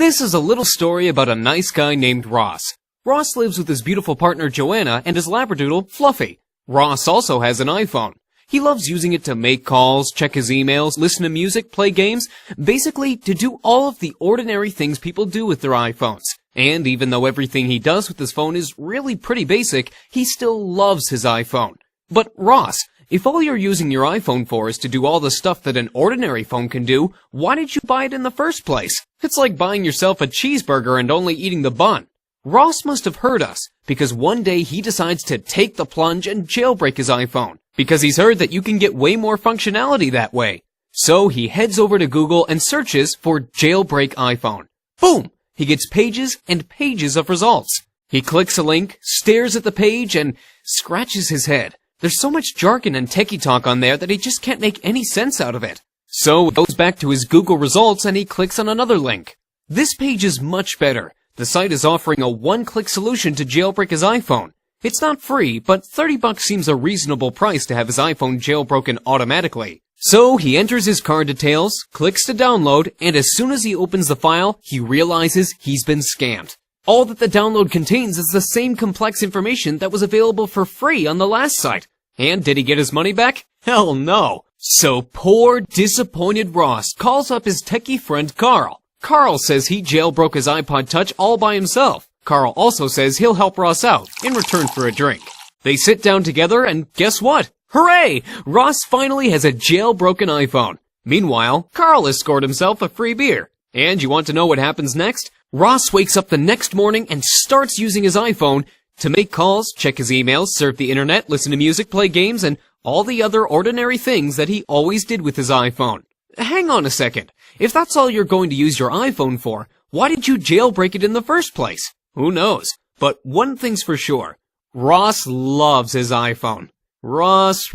This is a little story about a nice guy named Ross. Ross lives with his beautiful partner Joanna and his labradoodle Fluffy. Ross also has an iPhone. He loves using it to make calls, check his emails, listen to music, play games, basically to do all of the ordinary things people do with their iPhones. And even though everything he does with his phone is really pretty basic, he still loves his iPhone. But Ross, if all you're using your iPhone for is to do all the stuff that an ordinary phone can do, why did you buy it in the first place? It's like buying yourself a cheeseburger and only eating the bun. Ross must have heard us, because one day he decides to take the plunge and jailbreak his iPhone, because he's heard that you can get way more functionality that way. So he heads over to Google and searches for jailbreak iPhone. Boom! He gets pages and pages of results. He clicks a link, stares at the page, and scratches his head. There's so much jargon and techie talk on there that he just can't make any sense out of it. So he goes back to his Google results and he clicks on another link. This page is much better. The site is offering a one-click solution to jailbreak his iPhone. It's not free, but $30 seems a reasonable price to have his iPhone jailbroken automatically. So he enters his card details, clicks to download, and as soon as he opens the file, he realizes he's been scammed. All that the download contains is the same complex information that was available for free on the last site. And did he get his money back? Hell no. So poor, disappointed Ross calls up his techie friend Carl. Carl says he jailbroke his iPod Touch all by himself. Carl also says he'll help Ross out in return for a drink. They sit down together and guess what? Hooray! Ross finally has a jailbroken iPhone. Meanwhile, Carl has scored himself a free beer. And you want to know what happens next? Ross wakes up the next morning and starts using his iPhone to make calls, check his emails, surf the internet, listen to music, play games, and all the other ordinary things that he always did with his iPhone. Hang on a second. If that's all you're going to use your iPhone for, why did you jailbreak it in the first place? Who knows? But one thing's for sure. Ross loves his iPhone. Ross.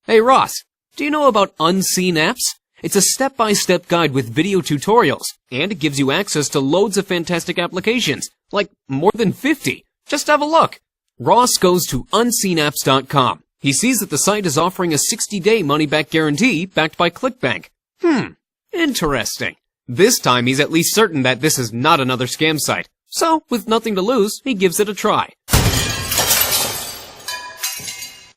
Hey Ross, do you know about Unseen Apps? It's a step-by-step guide with video tutorials, and it gives you access to loads of fantastic applications, like more than 50. Just have a look. Ross goes to unseenapps.com. He sees that the site is offering a 60-day money-back guarantee backed by ClickBank. Interesting. This time he's at least certain that this is not another scam site. So, with nothing to lose, he gives it a try.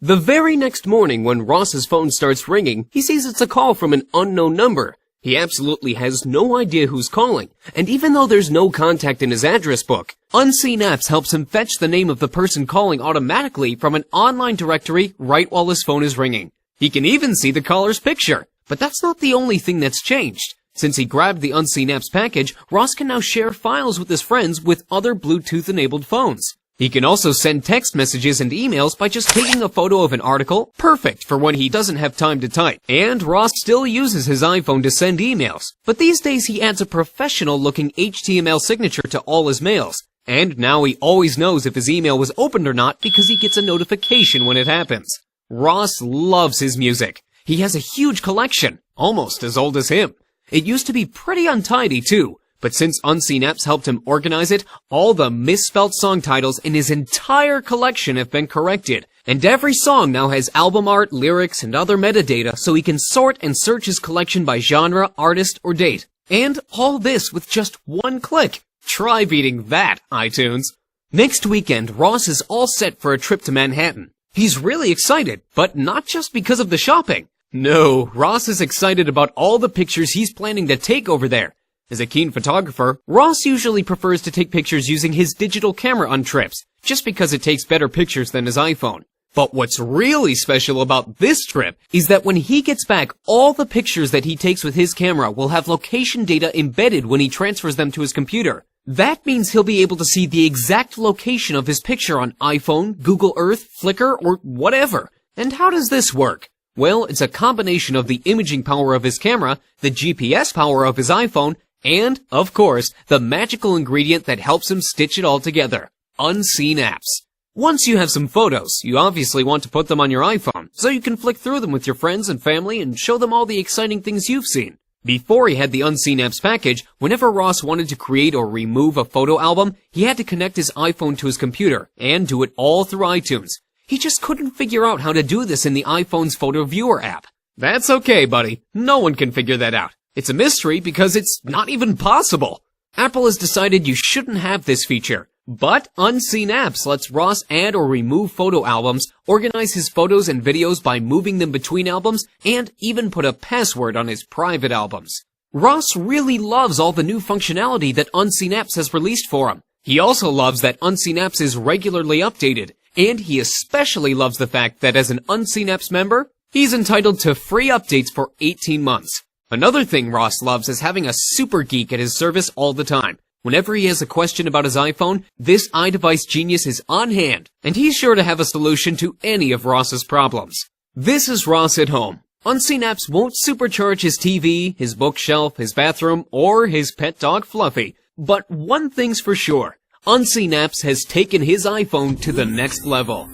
The very next morning when Ross's phone starts ringing, he sees it's a call from an unknown number. He absolutely has no idea who's calling, and even though there's no contact in his address book, Unseen Apps helps him fetch the name of the person calling automatically from an online directory right while his phone is ringing. He can even see the caller's picture, but that's not the only thing that's changed. Since he grabbed the Unseen Apps package, Ross can now share files with his friends with other Bluetooth-enabled phones. He can also send text messages and emails by just taking a photo of an article, perfect for when he doesn't have time to type. And Ross still uses his iPhone to send emails, but these days he adds a professional-looking HTML signature to all his mails. And now he always knows if his email was opened or not because he gets a notification when it happens. Ross loves his music. He has a huge collection, almost as old as him. It used to be pretty untidy too. But since Unseen Apps helped him organize it, all the misspelled song titles in his entire collection have been corrected. And every song now has album art, lyrics, and other metadata so he can sort and search his collection by genre, artist, or date. And all this with just one click. Try beating that, iTunes. Next weekend, Ross is all set for a trip to Manhattan. He's really excited, but not just because of the shopping. No, Ross is excited about all the pictures he's planning to take over there. As a keen photographer, Ross usually prefers to take pictures using his digital camera on trips, just because it takes better pictures than his iPhone. But what's really special about this trip is that when he gets back, all the pictures that he takes with his camera will have location data embedded when he transfers them to his computer. That means he'll be able to see the exact location of his picture on iPhone, Google Earth, Flickr, or whatever. And how does this work? Well, it's a combination of the imaging power of his camera, the GPS power of his iPhone, and, of course, the magical ingredient that helps him stitch it all together. Unseen Apps. Once you have some photos, you obviously want to put them on your iPhone, so you can flick through them with your friends and family and show them all the exciting things you've seen. Before he had the Unseen Apps package, whenever Ross wanted to create or remove a photo album, he had to connect his iPhone to his computer, and do it all through iTunes. He just couldn't figure out how to do this in the iPhone's Photo Viewer app. That's okay, buddy. No one can figure that out. It's a mystery because it's not even possible. Apple has decided you shouldn't have this feature. But Unseen Apps lets Ross add or remove photo albums, organize his photos and videos by moving them between albums, and even put a password on his private albums. Ross really loves all the new functionality that Unseen Apps has released for him. He also loves that Unseen Apps is regularly updated, and he especially loves the fact that as an Unseen Apps member, he's entitled to free updates for 18 months. Another thing Ross loves is having a super geek at his service all the time. Whenever he has a question about his iPhone, this iDevice genius is on hand, and he's sure to have a solution to any of Ross's problems. This is Ross at home. Unseen Apps won't supercharge his TV, his bookshelf, his bathroom, or his pet dog Fluffy. But one thing's for sure, Unseen Apps has taken his iPhone to the next level.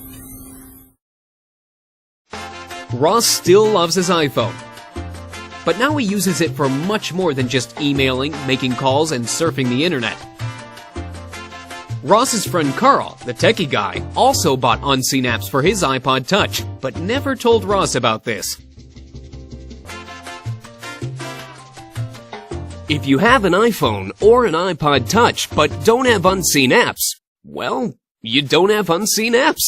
Ross still loves his iPhone, but now he uses it for much more than just emailing, making calls, and surfing the internet. Ross's friend Carl, the techie guy, also bought Unseen Apps for his iPod Touch, but never told Ross about this. If you have an iPhone or an iPod Touch but don't have Unseen Apps, well, you don't have Unseen Apps.